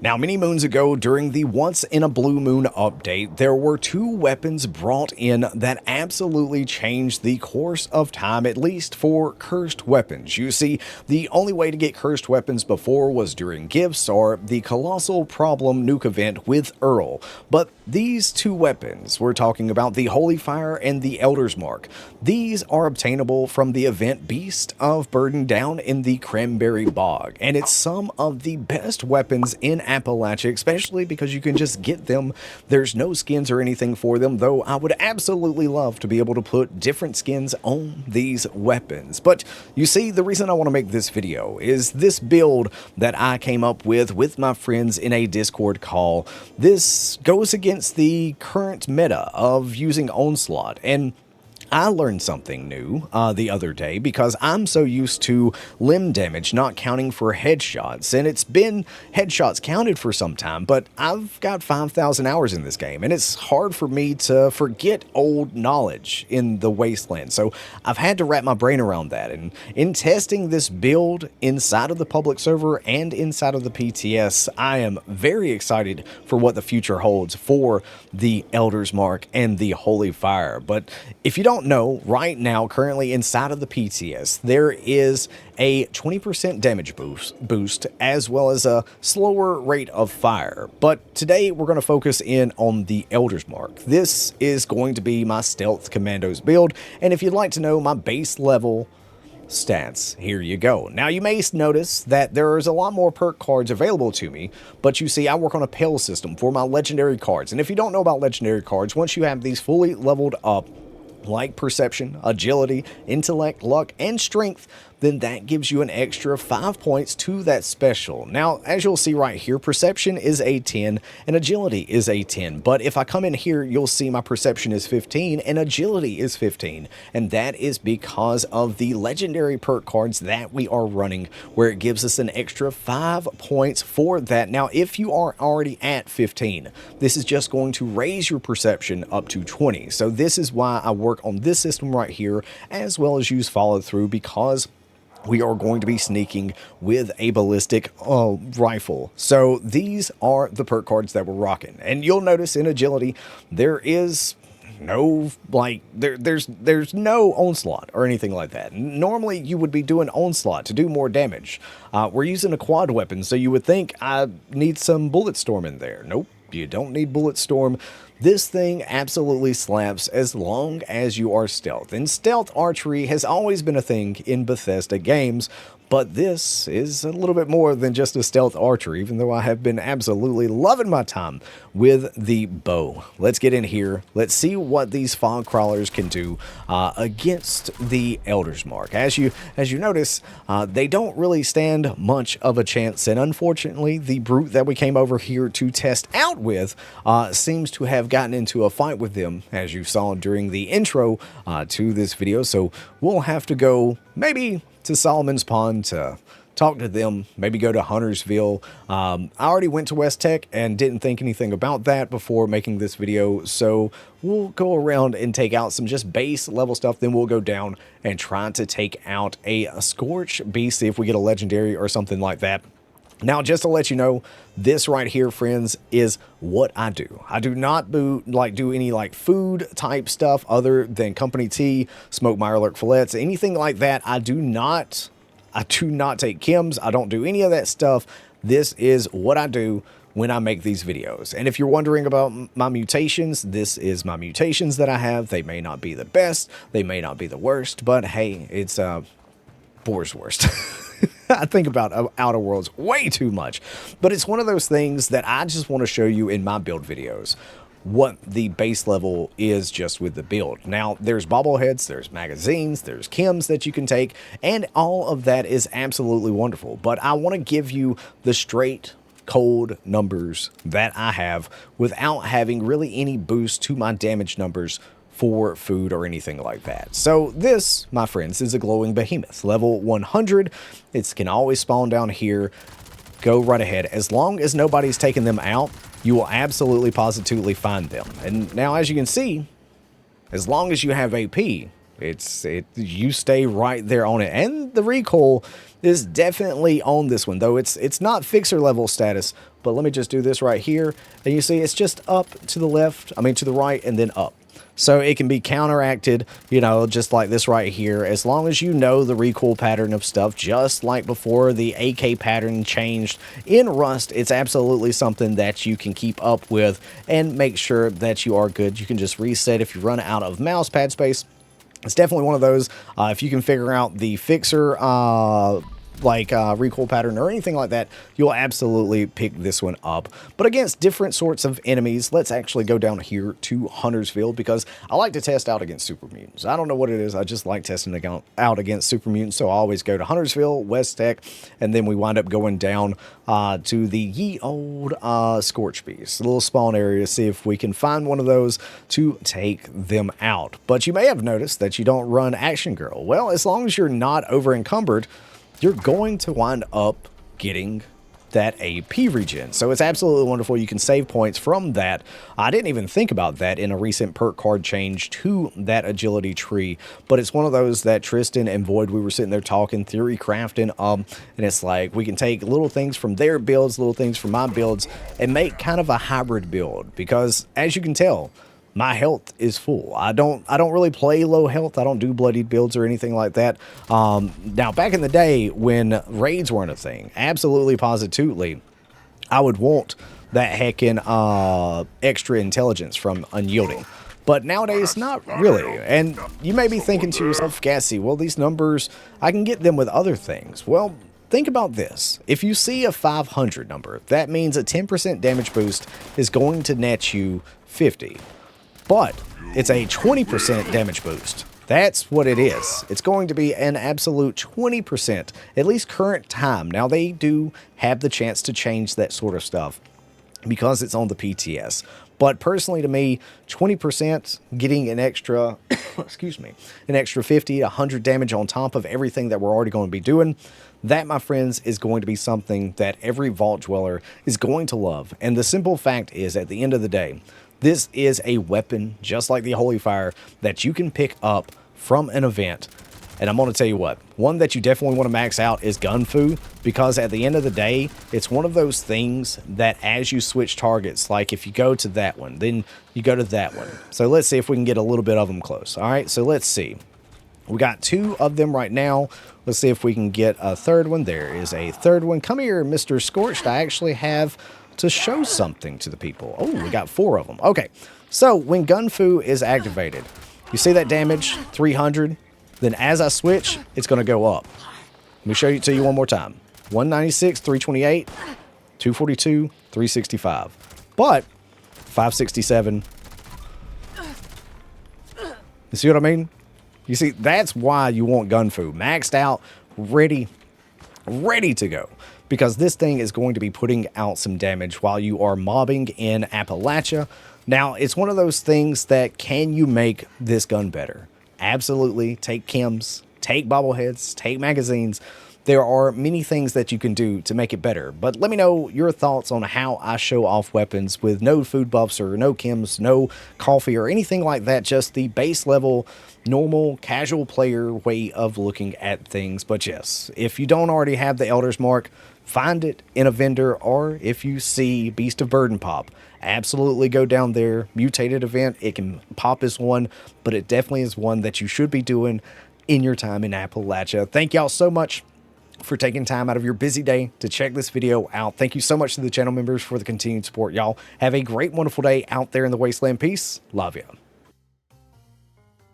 Now, many moons ago, during the Once in a Blue Moon update, there were two weapons brought in that absolutely changed the course of time, at least for cursed weapons. You see, the only way to get cursed weapons before was during gifts or the Colossal Problem nuke event with Earl. But these two weapons, we're talking about the Holy Fire and the Elder's Mark, these are obtainable from the event Beast of Burden down in the Cranberry Bog, and it's some of the best weapons in Appalachia, especially because you can just get them. There's no skins or anything for them, though I would absolutely love to be able to put different skins on these weapons. But you see, the reason I want to make this video is this build that I came up with my friends in a Discord call. This goes against the current meta of using Onslaught, and I learned something new the other day because I'm so used to limb damage not counting for headshots, and it's been headshots counted for some time, but I've got 5,000 hours in this game, and it's hard for me to forget old knowledge in the Wasteland, so I've had to wrap my brain around that, and in testing this build inside of the public server and inside of the PTS, I am very excited for what the future holds for the Elder's Mark and the Holy Fire. But if you don't know, right now, currently inside of the PTS, there is a 20% damage boost as well as a slower rate of fire. But today we're going to focus in on the Elder's Mark. This is going to be my Stealth Commandos build, and if you'd like to know my base level stats, here you go. Now, you may notice that there's a lot more perk cards available to me, but you see, I work on a pale system for my legendary cards. And if you don't know about legendary cards, once you have these fully leveled up, like perception, agility, intellect, luck, and strength, then that gives you an extra 5 points to that special. Now, as you'll see right here, perception is a 10 and agility is a 10. But if I come in here, you'll see my perception is 15 and agility is 15. And that is because of the legendary perk cards that we are running, where it gives us an extra 5 points for that. Now, if you are already at 15, this is just going to raise your perception up to 20. So this is why I work on this system right here, as well as use follow through, because we are going to be sneaking with a ballistic rifle. So these are the perk cards that we're rocking. And you'll notice in agility, there is no, there's no onslaught or anything like that. Normally, you would be doing onslaught to do more damage. We're using a quad weapon, so you would think I need some bullet storm in there. Nope. You don't need bullet storm. This thing absolutely slaps as long as you are stealth. And stealth archery has always been a thing in Bethesda games, but this is a little bit more than just a stealth archery, even though I have been absolutely loving my time with the bow. Let's get in here. Let's see what these fog crawlers can do against the Elder's Mark. As you notice, they don't really stand much of a chance, and unfortunately, the brute that we came over here to test out with seems to have gotten into a fight with them, as you saw during the intro to this video. So we'll have to go maybe to Solomon's Pond to talk to them, maybe go to Huntersville. I already went to West Tech and didn't think anything about that before making this video, so we'll go around and take out some just base level stuff, then we'll go down and try to take out a Scorch Beast, see if we get a legendary or something like that. Now, just to let you know, this right here, friends, is what I do. I do not do any food type stuff other than company tea, smoked Mirelurk fillets, anything like that. I do not take chems. I don't do any of that stuff. This is what I do when I make these videos. And if you're wondering about my mutations, this is my mutations that I have. They may not be the best. They may not be the worst, but hey, it's Boar's worst. I think about Outer Worlds way too much, but it's one of those things that I just want to show you in my build videos, what the base level is just with the build. Now, there's bobbleheads, there's magazines, there's chems that you can take, and all of that is absolutely wonderful, but I want to give you the straight cold numbers that I have without having really any boost to my damage numbers for food or anything like that. So this, my friends, is a glowing behemoth, level 100. It can always spawn down here. Go right ahead. As long as nobody's taking them out, you will absolutely positively find them. And now, as you can see, as long as you have AP, You stay right there on it. And the recoil is definitely on this one, though it's not fixer level status. But let me just do this right here. And you see it's just up to the left, to the right, and then up. So it can be counteracted, just like this right here, as long as you know the recoil pattern of stuff, just like before the AK pattern changed in Rust. It's absolutely something that you can keep up with and make sure that you are good. You can just reset if you run out of mouse pad space. It's definitely one of those, if you can figure out the fixer recoil pattern or anything like that, you'll absolutely pick this one up. But against different sorts of enemies, let's actually go down here to Hunter's Field, because I like to test out against super mutants. I don't know what it is, I just like testing out against super mutants, so I always go to Hunter's Field, West Tech, and then we wind up going down to the ye old Scorch Beast, a little spawn area, to see if we can find one of those to take them out. But you may have noticed that you don't run Action Girl. Well, as long as you're not over encumbered, you're going to wind up getting that AP regen. So it's absolutely wonderful. You can save points from that. I didn't even think about that in a recent perk card change to that agility tree, but it's one of those that Tristan and Void, we were sitting there talking, theory crafting, and it's like we can take little things from their builds, little things from my builds, and make kind of a hybrid build, because as you can tell, my health is full. I don't really play low health. I don't do bloodied builds or anything like that. Now, back in the day when raids weren't a thing, absolutely positively, I would want that heckin' extra intelligence from unyielding. But nowadays, not really. And you may be thinking to yourself, Gassy, well, these numbers, I can get them with other things. Well, think about this. If you see a 500 number, that means a 10% damage boost is going to net you 50. But it's a 20% damage boost. That's what it is. It's going to be an absolute 20%, at least current time. Now, they do have the chance to change that sort of stuff because it's on the PTS. But personally, to me, 20% getting an extra, excuse me, an extra 50, 100 damage on top of everything that we're already going to be doing, that, my friends, is going to be something that every Vault Dweller is going to love. And the simple fact is, at the end of the day, this is a weapon, just like the Holy Fire, that you can pick up from an event. And I'm going to tell you what, one that you definitely want to max out is Gun Fu, because at the end of the day, it's one of those things that as you switch targets, like if you go to that one, then you go to that one. So let's see if we can get a little bit of them close. All right, so let's see. We got 2 of them right now. Let's see if we can get a third one. There is a third one. Come here, Mr. Scorched. I actually have to show something to the people. Oh, we got 4 of them. Okay, so when Gun Fu is activated, you see that damage, 300. Then as I switch, it's going to go up. Let me show it to you one more time. 196, 328, 242, 365. But 567. You see what I mean? You see, that's why you want Gun Fu maxed out, ready to go. Because this thing is going to be putting out some damage while you are mobbing in Appalachia. Now, it's one of those things that, can you make this gun better? Absolutely. Take chems, take bobbleheads, take magazines. There are many things that you can do to make it better. But let me know your thoughts on how I show off weapons with no food buffs or no chems, no coffee or anything like that. Just the base level, normal, casual player way of looking at things. But yes, if you don't already have the Elder's Mark, find it in a vendor, or if you see Beast of Burden pop, absolutely go down there. Mutated event, it can pop as one, but it definitely is one that you should be doing in your time in Appalachia. Thank y'all so much for taking time out of your busy day to check this video out. Thank you so much to the channel members for the continued support, y'all. Have a great, wonderful day out there in the wasteland. Peace. Love ya.